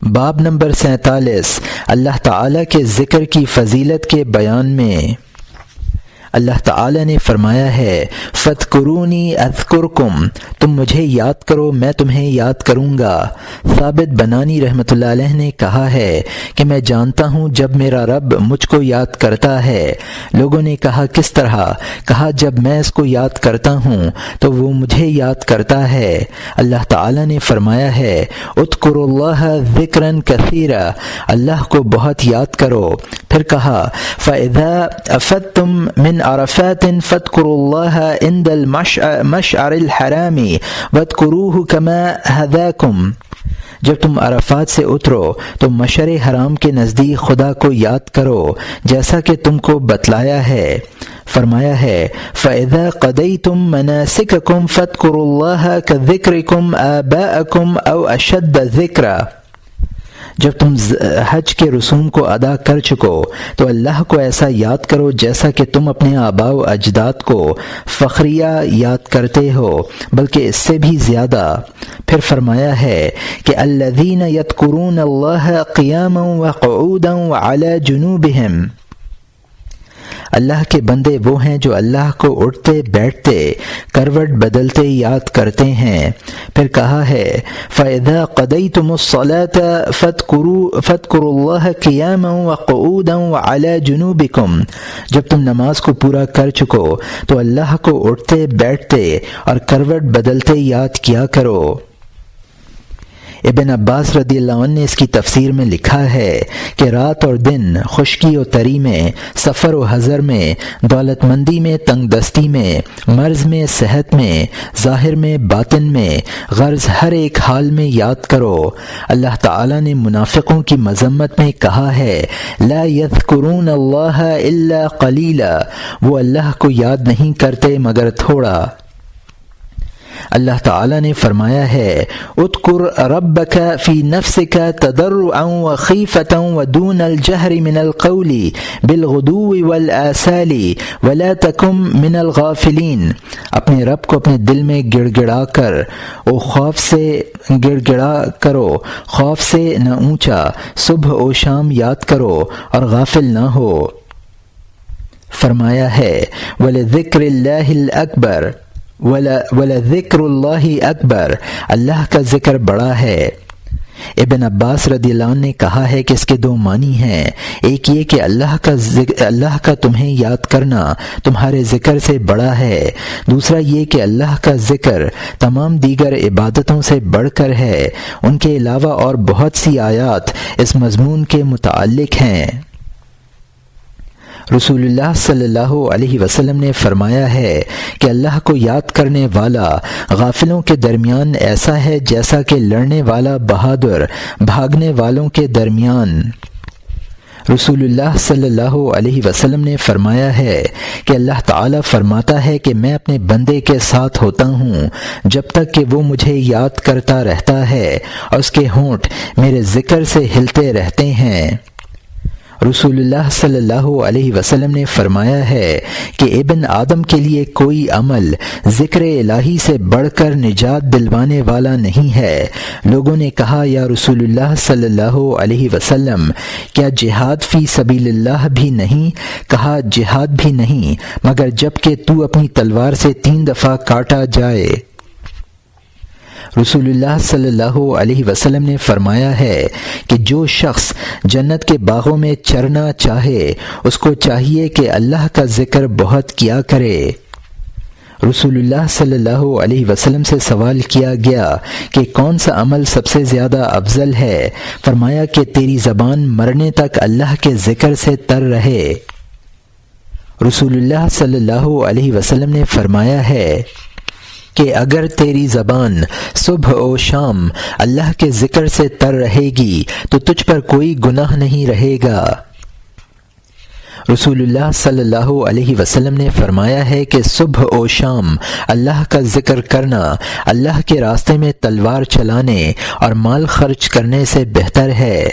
باب نمبر 47 اللہ تعالیٰ کے ذکر کی فضیلت کے بیان میں۔ اللہ تعالیٰ نے فرمایا ہے فَاذْكُرُونِي أَذْكُرْكُمْ، تم مجھے یاد کرو میں تمہیں یاد کروں گا۔ ثابت بنانی رحمۃ اللہ علیہ نے کہا ہے کہ میں جانتا ہوں جب میرا رب مجھ کو یاد کرتا ہے۔ لوگوں نے کہا کس طرح؟ کہا جب میں اس کو یاد کرتا ہوں تو وہ مجھے یاد کرتا ہے۔ اللہ تعالیٰ نے فرمایا ہے اذکروا اللہ ذکرا کثیرا، اللہ کو بہت یاد کرو۔ پھر کہا فَإِذَا أَفَضْتُم مِّنْ عَرَفَاتٍ فَاذْكُرُوا اللَّهَ عِندَ الْمَشْعَرِ الْحَرَامِ وَاذْكُرُوهُ كَمَا هَدَاكُمْ، جب تم عرفات سے اترو تو مشعر حرام کے نزدیک خدا کو یاد کرو جیسا کہ تم کو بتلایا ہے۔ فرمایا ہے فَإِذَا قَضَيْتُم مَّنَاسِكَكُمْ فَاذْكُرُوا اللَّهَ كَذِكْرِكُمْ آبَاءَكُمْ أَوْ أَشَدَّ ذِكْرًا، جب تم حج کے رسوم کو ادا کر چکو تو اللہ کو ایسا یاد کرو جیسا کہ تم اپنے آباء و اجداد کو فخریہ یاد کرتے ہو، بلکہ اس سے بھی زیادہ۔ پھر فرمایا ہے کہ الذین یذکرون اللہ قیاما وقعودا وعلی جنوبہم، اللہ کے بندے وہ ہیں جو اللہ کو اٹھتے بیٹھتے کروٹ بدلتے یاد کرتے ہیں۔ پھر کہا ہے فَإِذَا قَضَيْتُمُ الصَّلَاةَ فَاذْكُرُوا اللَّهَ قِيَامًا وَقُعُودًا وَعَلَى جُنُوبِكُمْ، جب تم نماز کو پورا کر چکو تو اللہ کو اٹھتے بیٹھتے اور کروٹ بدلتے یاد کیا کرو۔ ابن عباس رضی اللہ عنہ نے اس کی تفسیر میں لکھا ہے کہ رات اور دن، خشکی و تری میں، سفر و حضر میں، دولت مندی میں، تنگ دستی میں، مرض میں، صحت میں، ظاہر میں، باطن میں، غرض ہر ایک حال میں یاد کرو۔ اللہ تعالیٰ نے منافقوں کی مذمت میں کہا ہے لا یذکرون اللہ الا قلیلا، وہ اللہ کو یاد نہیں کرتے مگر تھوڑا۔ اللہ تعالیٰ نے فرمایا ہے اذکر ربک فی نفسک تضرعا وخیفة ودون الجہر من القول بالغدو والآصال ولا تکن من الغافلین، اپنے رب کو اپنے دل میں گڑ گڑا کر او خوف سے گڑ گڑا کرو، خوف سے نہ اونچا، صبح و شام یاد کرو اور غافل نہ ہو۔ فرمایا ہے وَلِذِكْرِ اللَّهِ الْأَكْبَرِ وَلَذِكْرُ اللَّهِ اکبر، اللہ کا ذکر بڑا ہے۔ ابن عباس رضی اللہ عنہ نے کہا ہے کہ اس کے دو معنی ہیں، ایک یہ کہ اللہ کا تمہیں یاد کرنا تمہارے ذکر سے بڑا ہے، دوسرا یہ کہ اللہ کا ذکر تمام دیگر عبادتوں سے بڑھ کر ہے۔ ان کے علاوہ اور بہت سی آیات اس مضمون کے متعلق ہیں۔ رسول اللہ صلی اللہ علیہ وسلم نے فرمایا ہے کہ اللہ کو یاد کرنے والا غافلوں کے درمیان ایسا ہے جیسا کہ لڑنے والا بہادر بھاگنے والوں کے درمیان۔ رسول اللہ صلی اللہ علیہ وسلم نے فرمایا ہے کہ اللہ تعالیٰ فرماتا ہے کہ میں اپنے بندے کے ساتھ ہوتا ہوں جب تک کہ وہ مجھے یاد کرتا رہتا ہے اور اس کے ہونٹ میرے ذکر سے ہلتے رہتے ہیں۔ رسول اللہ صلی اللہ علیہ وسلم نے فرمایا ہے کہ ابن آدم کے لیے کوئی عمل ذکر الہی سے بڑھ کر نجات دلوانے والا نہیں ہے۔ لوگوں نے کہا یا رسول اللہ صلی اللہ علیہ وسلم کیا جہاد فی سبیل اللہ بھی نہیں؟ کہا جہاد بھی نہیں مگر جب کہ تو اپنی تلوار سے 3 دفعہ کاٹا جائے۔ رسول اللہ صلی اللہ علیہ وسلم نے فرمایا ہے کہ جو شخص جنت کے باغوں میں چرنا چاہے اس کو چاہیے کہ اللہ کا ذکر بہت کیا کرے۔ رسول اللہ صلی اللہ علیہ وسلم سے سوال کیا گیا کہ کون سا عمل سب سے زیادہ افضل ہے؟ فرمایا کہ تیری زبان مرنے تک اللہ کے ذکر سے تر رہے۔ رسول اللہ صلی اللہ علیہ وسلم نے فرمایا ہے کہ اگر تیری زبان صبح و شام اللہ کے ذکر سے تر رہے گی تو تجھ پر کوئی گناہ نہیں رہے گا۔ رسول اللہ صلی اللہ علیہ وسلم نے فرمایا ہے کہ صبح و شام اللہ کا ذکر کرنا اللہ کے راستے میں تلوار چلانے اور مال خرچ کرنے سے بہتر ہے۔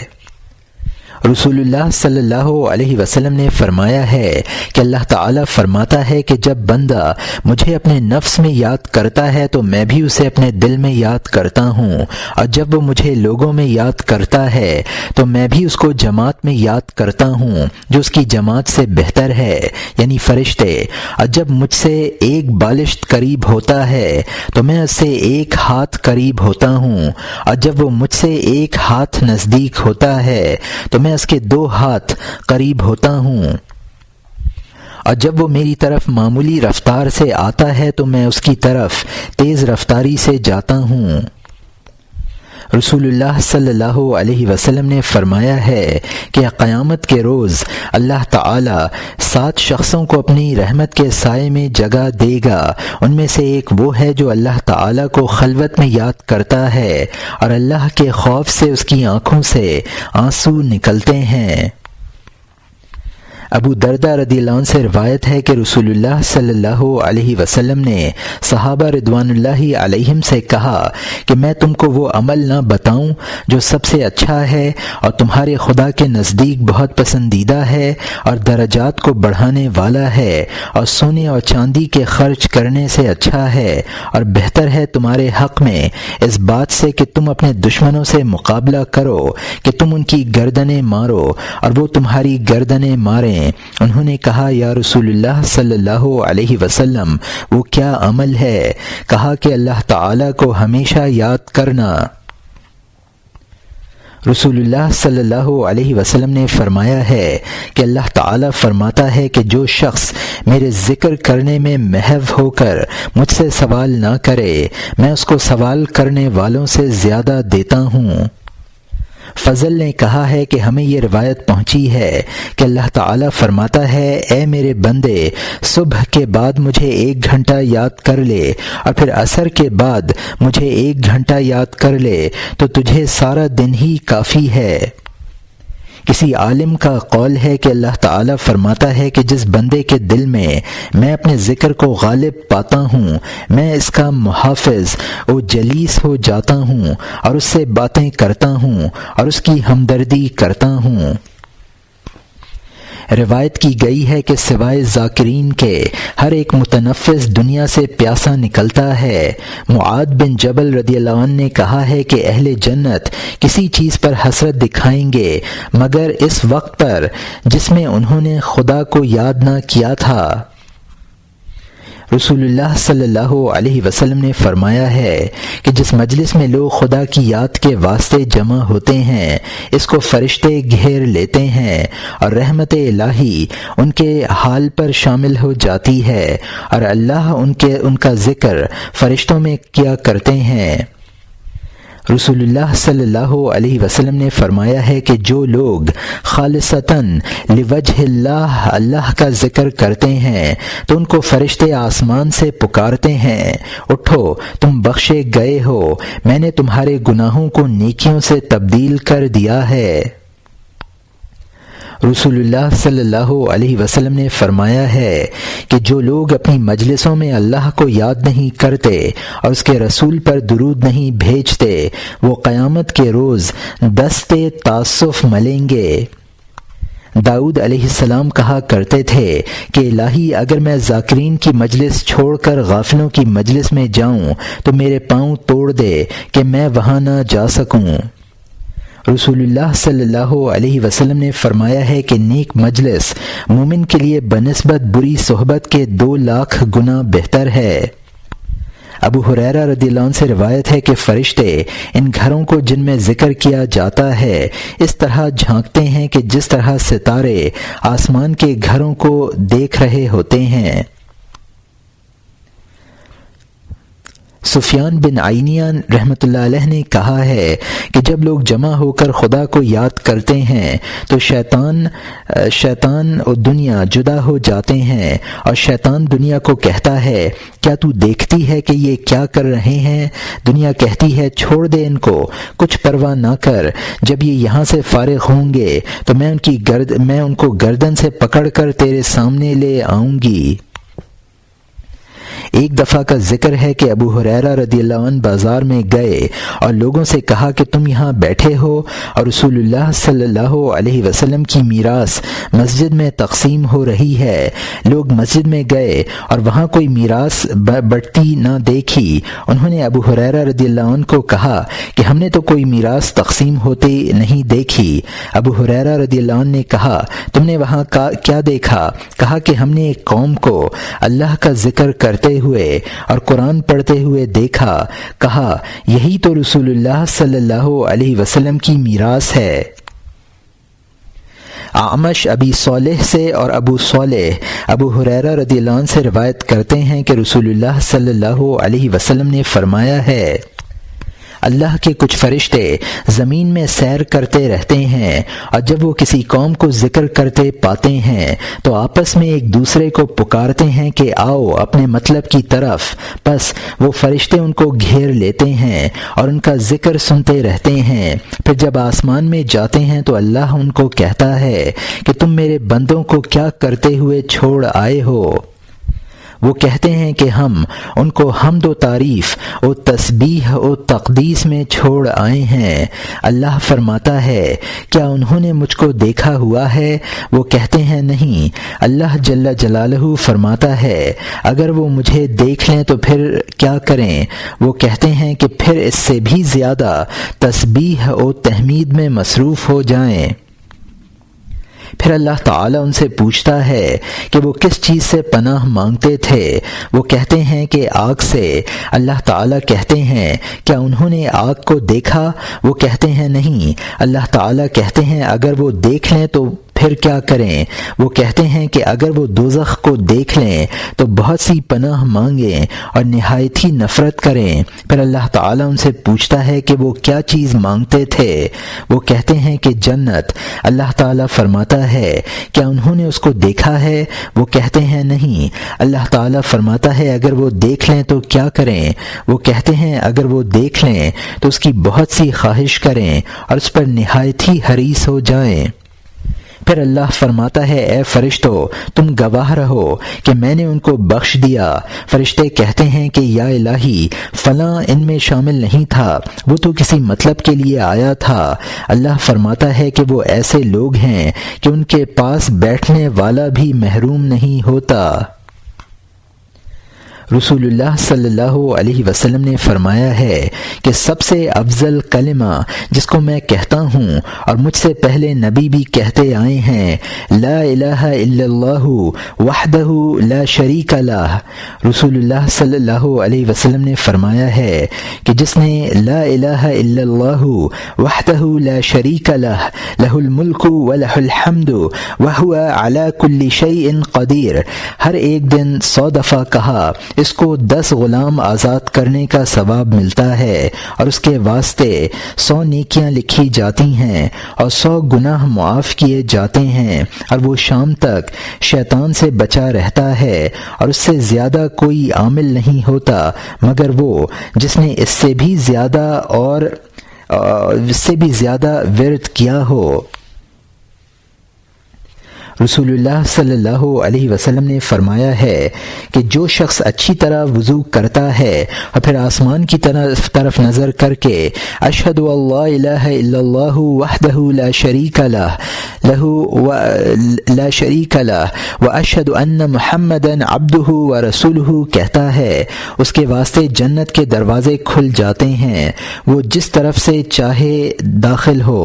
رسول اللہ صلی اللہ علیہ وسلم نے فرمایا ہے کہ اللہ تعالیٰ فرماتا ہے کہ جب بندہ مجھے اپنے نفس میں یاد کرتا ہے تو میں بھی اسے اپنے دل میں یاد کرتا ہوں، اور جب وہ مجھے لوگوں میں یاد کرتا ہے تو میں بھی اس کو جماعت میں یاد کرتا ہوں جو اس کی جماعت سے بہتر ہے، یعنی فرشتے، اور جب مجھ سے ایک بالشت قریب ہوتا ہے تو میں اس سے ایک ہاتھ قریب ہوتا ہوں، اور جب وہ مجھ سے ایک ہاتھ نزدیک ہوتا ہے تو میں اس کے 2 ہاتھ قریب ہوتا ہوں، اور جب وہ میری طرف معمولی رفتار سے آتا ہے تو میں اس کی طرف تیز رفتاری سے جاتا ہوں۔ رسول اللہ صلی اللہ علیہ وسلم نے فرمایا ہے کہ قیامت کے روز اللہ تعالی 7 شخصوں کو اپنی رحمت کے سائے میں جگہ دے گا۔ ان میں سے ایک وہ ہے جو اللہ تعالی کو خلوت میں یاد کرتا ہے اور اللہ کے خوف سے اس کی آنکھوں سے آنسو نکلتے ہیں۔ ابو دردہ رضی اللہ عنہ سے روایت ہے کہ رسول اللہ صلی اللہ علیہ وسلم نے صحابہ رضوان اللہ علیہم سے کہا کہ میں تم کو وہ عمل نہ بتاؤں جو سب سے اچھا ہے اور تمہارے خدا کے نزدیک بہت پسندیدہ ہے اور درجات کو بڑھانے والا ہے اور سونے اور چاندی کے خرچ کرنے سے اچھا ہے اور بہتر ہے تمہارے حق میں اس بات سے کہ تم اپنے دشمنوں سے مقابلہ کرو کہ تم ان کی گردنیں مارو اور وہ تمہاری گردنیں ماریں۔ انہوں نے کہا یا رسول اللہ صلی اللہ علیہ وسلم وہ کیا عمل ہے؟ کہا کہ اللہ تعالی کو ہمیشہ یاد کرنا۔ رسول اللہ صلی اللہ علیہ وسلم نے فرمایا ہے کہ اللہ تعالیٰ فرماتا ہے کہ جو شخص میرے ذکر کرنے میں محو ہو کر مجھ سے سوال نہ کرے میں اس کو سوال کرنے والوں سے زیادہ دیتا ہوں۔ فضل نے کہا ہے کہ ہمیں یہ روایت پہنچی ہے کہ اللہ تعالیٰ فرماتا ہے اے میرے بندے صبح کے بعد مجھے 1 گھنٹہ یاد کر لے اور پھر عصر کے بعد مجھے 1 گھنٹہ یاد کر لے تو تجھے سارا دن ہی کافی ہے۔ کسی عالم کا قول ہے کہ اللہ تعالیٰ فرماتا ہے کہ جس بندے کے دل میں میں اپنے ذکر کو غالب پاتا ہوں میں اس کا محافظ و جلیس ہو جاتا ہوں اور اس سے باتیں کرتا ہوں اور اس کی ہمدردی کرتا ہوں۔ روایت کی گئی ہے کہ سوائے ذاکرین کے ہر ایک متنفس دنیا سے پیاسا نکلتا ہے۔ معاذ بن جبل رضی اللہ عنہ نے کہا ہے کہ اہل جنت کسی چیز پر حسرت دکھائیں گے مگر اس وقت پر جس میں انہوں نے خدا کو یاد نہ کیا تھا۔ رسول اللہ صلی اللہ علیہ وسلم نے فرمایا ہے کہ جس مجلس میں لوگ خدا کی یاد کے واسطے جمع ہوتے ہیں اس کو فرشتے گھیر لیتے ہیں اور رحمت الہی ان کے حال پر شامل ہو جاتی ہے اور اللہ ان کا ذکر فرشتوں میں کیا کرتے ہیں۔ رسول اللہ صلی اللہ علیہ وسلم نے فرمایا ہے کہ جو لوگ خالصتاً لوجہ اللہ کا ذکر کرتے ہیں تو ان کو فرشتے آسمان سے پکارتے ہیں اٹھو تم بخشے گئے ہو میں نے تمہارے گناہوں کو نیکیوں سے تبدیل کر دیا ہے۔ رسول اللہ صلی اللہ علیہ وسلم نے فرمایا ہے کہ جو لوگ اپنی مجلسوں میں اللہ کو یاد نہیں کرتے اور اس کے رسول پر درود نہیں بھیجتے وہ قیامت کے روز دست تعسف ملیں گے۔ داؤد علیہ السلام کہا کرتے تھے کہ الہی اگر میں ذاکرین کی مجلس چھوڑ کر غافلوں کی مجلس میں جاؤں تو میرے پاؤں توڑ دے کہ میں وہاں نہ جا سکوں۔ رسول اللہ صلی اللہ علیہ وسلم نے فرمایا ہے کہ نیک مجلس مومن کے لیے بنسبت بری صحبت کے 2,00,000 گنا بہتر ہے۔ ابو ہریرہ رضی اللہ عنہ سے روایت ہے کہ فرشتے ان گھروں کو جن میں ذکر کیا جاتا ہے اس طرح جھانکتے ہیں کہ جس طرح ستارے آسمان کے گھروں کو دیکھ رہے ہوتے ہیں۔ سفیان بن عینیہ رحمۃ اللہ علیہ نے کہا ہے کہ جب لوگ جمع ہو کر خدا کو یاد کرتے ہیں تو شیطان اور دنیا جدا ہو جاتے ہیں اور شیطان دنیا کو کہتا ہے کیا تو دیکھتی ہے کہ یہ کیا کر رہے ہیں؟ دنیا کہتی ہے چھوڑ دے ان کو کچھ پرواہ نہ کر جب یہ یہاں سے فارغ ہوں گے تو میں ان کو گردن سے پکڑ کر تیرے سامنے لے آؤں گی۔ ایک دفعہ کا ذکر ہے کہ ابو ہریرہ رضی اللہ عنہ بازار میں گئے اور لوگوں سے کہا کہ تم یہاں بیٹھے ہو اور رسول اللہ صلی اللہ علیہ وسلم کی میراث مسجد میں تقسیم ہو رہی ہے۔ لوگ مسجد میں گئے اور وہاں کوئی میراث بٹتی نہ دیکھی۔ انہوں نے ابو ہریرہ رضی اللہ عنہ کو کہا کہ ہم نے تو کوئی میراث تقسیم ہوتے نہیں دیکھی۔ ابو ہریرہ رضی اللہ عنہ نے کہا تم نے وہاں کیا دیکھا؟ کہا کہ ہم نے ایک قوم کو اللہ کا ذکر کرتے ہوئے اور قرآن پڑھتے ہوئے دیکھا۔ کہا یہی تو رسول اللہ صلی اللہ علیہ وسلم کی میراث ہے۔ اعمش ابی صالح سے اور ابو صالح ابو ہریرہ رضی اللہ عنہ سے روایت کرتے ہیں کہ رسول اللہ صلی اللہ علیہ وسلم نے فرمایا ہے اللہ کے کچھ فرشتے زمین میں سیر کرتے رہتے ہیں اور جب وہ کسی قوم کو ذکر کرتے پاتے ہیں تو آپس میں ایک دوسرے کو پکارتے ہیں کہ آؤ اپنے مطلب کی طرف، پس وہ فرشتے ان کو گھیر لیتے ہیں اور ان کا ذکر سنتے رہتے ہیں۔ پھر جب آسمان میں جاتے ہیں تو اللہ ان کو کہتا ہے کہ تم میرے بندوں کو کیا کرتے ہوئے چھوڑ آئے ہو؟ وہ کہتے ہیں کہ ہم ان کو حمد و تعریف و تسبیح و تقدیس میں چھوڑ آئے ہیں۔ اللہ فرماتا ہے کیا انہوں نے مجھ کو دیکھا ہوا ہے؟ وہ کہتے ہیں نہیں۔ اللہ جل جلالہ فرماتا ہے اگر وہ مجھے دیکھ لیں تو پھر کیا کریں؟ وہ کہتے ہیں کہ پھر اس سے بھی زیادہ تسبیح و تحمید میں مصروف ہو جائیں۔ پھر اللہ تعالیٰ ان سے پوچھتا ہے کہ وہ کس چیز سے پناہ مانگتے تھے؟ وہ کہتے ہیں کہ آگ سے۔ اللہ تعالیٰ کہتے ہیں کیا انہوں نے آگ کو دیکھا؟ وہ کہتے ہیں نہیں۔ اللہ تعالیٰ کہتے ہیں اگر وہ دیکھ لیں تو پھر کیا کریں؟ وہ کہتے ہیں کہ اگر وہ دوزخ کو دیکھ لیں تو بہت سی پناہ مانگیں اور نہایت ہی نفرت کریں۔ پھر اللہ تعالیٰ ان سے پوچھتا ہے کہ وہ کیا چیز مانگتے تھے؟ وہ کہتے ہیں کہ جنت۔ اللہ تعالیٰ فرماتا ہے کیا انہوں نے اس کو دیکھا ہے؟ وہ کہتے ہیں نہیں۔ اللہ تعالیٰ فرماتا ہے اگر وہ دیکھ لیں تو کیا کریں؟ وہ کہتے ہیں اگر وہ دیکھ لیں تو اس کی بہت سی خواہش کریں اور اس پر نہایت ہی حریص ہو جائیں۔ پھر اللہ فرماتا ہے اے فرشتو تم گواہ رہو کہ میں نے ان کو بخش دیا۔ فرشتے کہتے ہیں کہ یا الہی فلاں ان میں شامل نہیں تھا، وہ تو کسی مطلب کے لیے آیا تھا۔ اللہ فرماتا ہے کہ وہ ایسے لوگ ہیں کہ ان کے پاس بیٹھنے والا بھی محروم نہیں ہوتا۔ رسول اللہ صلی اللہ علیہ وسلم نے فرمایا ہے کہ سب سے افضل کلمہ جس کو میں کہتا ہوں اور مجھ سے پہلے نبی بھی کہتے آئے ہیں لا الہ الا اللہ وحدہ لا شریک لہ۔ رسول اللہ صلی اللہ علیہ وسلم نے فرمایا ہے کہ جس نے لا الہ الا اللہ وحدہ لا شریک لہ لہ الملک ولہ الحمد وہو علی کل شیء قدیر ہر ایک دن 100 دفعہ کہا اس کو 10 غلام آزاد کرنے کا ثواب ملتا ہے اور اس کے واسطے 100 نیکیاں لکھی جاتی ہیں اور 100 گناہ معاف کیے جاتے ہیں، اور وہ شام تک شیطان سے بچا رہتا ہے اور اس سے زیادہ کوئی عامل نہیں ہوتا مگر وہ جس نے اس سے بھی زیادہ ورد کیا ہو۔ رسول اللہ صلی اللہ علیہ وسلم نے فرمایا ہے کہ جو شخص اچھی طرح وضو کرتا ہے اور پھر آسمان کی طرف نظر کر کے اشہد ان لا الہ الا اللہ وحدہ لا شریک لہ واشہد ان محمدا عبدہ ورسولہ کہتا ہے اس کے واسطے جنت کے دروازے کھل جاتے ہیں، وہ جس طرف سے چاہے داخل ہو۔